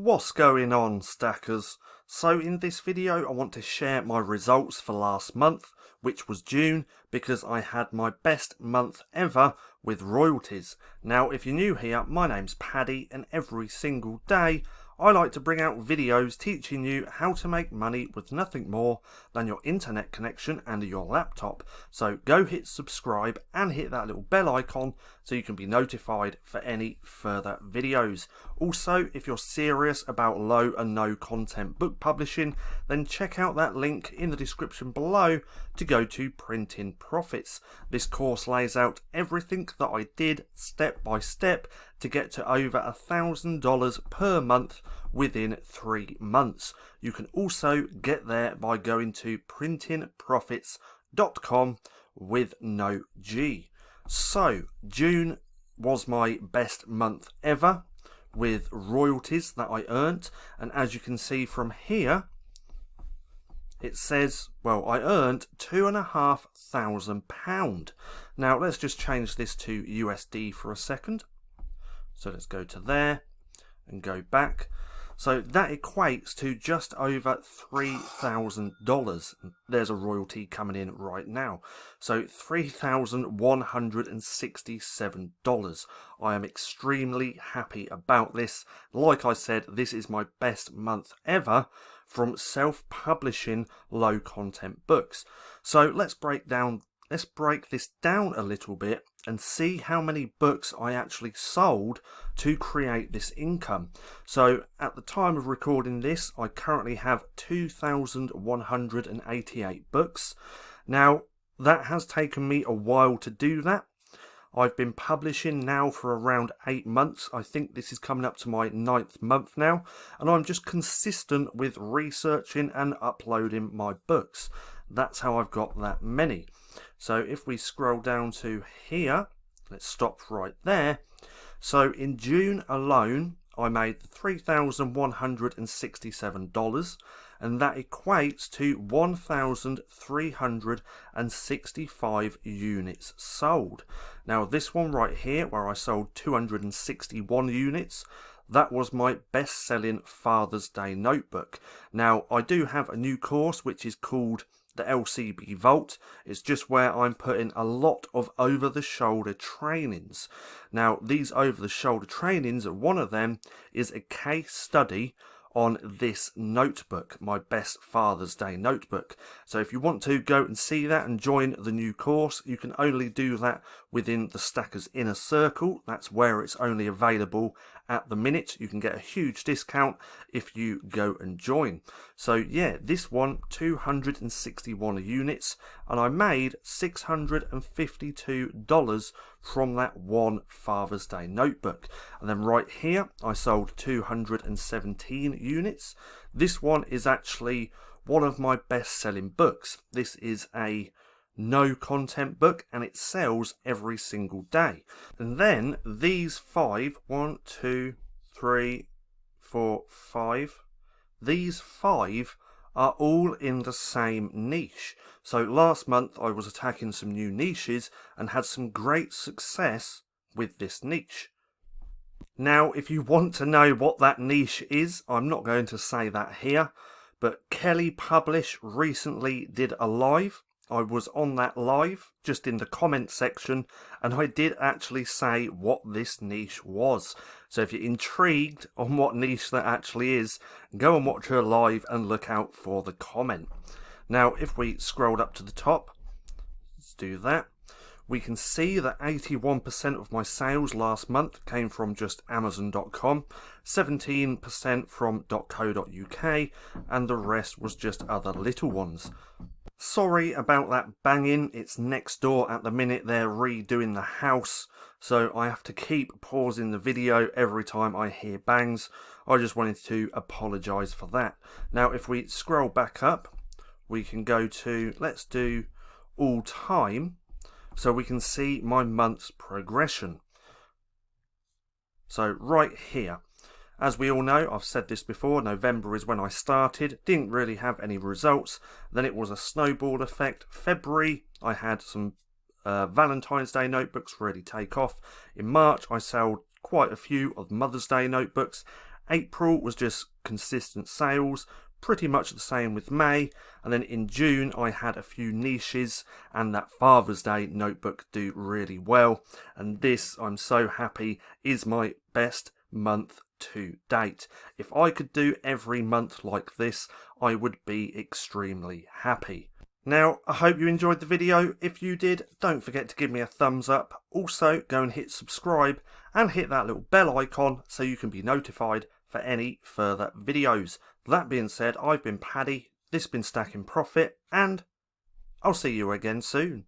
What's going on, stackers? So in this video I want to share my results for last month, which was June, because I had my best month ever with royalties. Now if you're new here, my name's Paddy, and every single day I like to bring out videos teaching you how to make money with nothing more than your internet connection and your laptop. So go hit subscribe and hit that little bell icon so you can be notified for any further videos. Also, if you're serious about low and no content book publishing, then check out that link in the description below to go to Printing Profits. This course lays out everything that I did step by step to get to over $1,000 per month within 3 months. You can also get there by going to printingprofits.com with no G. So June was my best month ever with royalties that I earned, and as you can see from here, it says, well, I earned £2,500. Now let's just change this to USD for a second. So let's go to there and go back. So that equates to just over $3,000. There's a royalty coming in right now. So $3,167. I am extremely happy about this. Like I said, this is my best month ever from self-publishing low content books. So let's break this down a little bit and see how many books I actually sold to create this income. So at the time of recording this, I currently have 2,188 books. Now that has taken me a while to do that. I've been publishing now for around 8 months. I think this is coming up to my 9th month now, and I'm just consistent with researching and uploading my books. That's how I've got that many. So if we scroll down to here, let's stop right there. So in June alone, I made $3,167, and that equates to 1,365 units sold. Now this one right here, where I sold 261 units, that was my best-selling Father's Day notebook. Now I do have a new course which is called the LCB Vault. It's just where I'm putting a lot of over-the-shoulder trainings. Now these over-the-shoulder trainings, one of them is a case study on this notebook, my best Father's Day notebook. So if you want to go and see that and join the new course, you can only do that within the Stackers Inner Circle. That's where it's only available at the minute. You can get a huge discount if you go and join. So yeah, this one, 261 units, and I made $652 from that one Father's Day notebook. And then right here, I sold 217 units. This one is actually one of my best-selling books. This is a no content book, and it sells every single day. And then these 5, 1, 2, 3, 4, 5, these 5 are all in the same niche. So last month I was attacking some new niches and had some great success with this niche. Now if you want to know what that niche is, I'm not going to say that here, but Kelly Publish recently did a live. I was on that live, just in the comment section, and I did actually say what this niche was. So if you're intrigued on what niche that actually is, go and watch her live and look out for the comment. Now if we scroll up to the top, let's do that. We can see that 81% of my sales last month came from just Amazon.com, 17% from .co.uk, and the rest was just other little ones. Sorry about that banging, it's next door at the minute. They're redoing the house, so I have to keep pausing the video every time I hear bangs. I just wanted to apologise for that. Now if we scroll back up, we can go to, let's do all time, so we can see my month's progression. So right here, as we all know, I've said this before, November is when I started, didn't really have any results, then it was a snowball effect. February, I had some Valentine's Day notebooks really take off. In March, I sold quite a few of Mother's Day notebooks, April was just consistent sales, pretty much the same with May, and then in June I had a few niches, and that Father's Day notebook do really well, and this, I'm so happy, is my best month to date. If I could do every month like this, I would be extremely happy. Now, I hope you enjoyed the video. If you did, don't forget to give me a thumbs up. Also, go and hit subscribe and hit that little bell icon so you can be notified for any further videos. That being said, I've been Paddy, this has been Stacking Profit, and I'll see you again soon.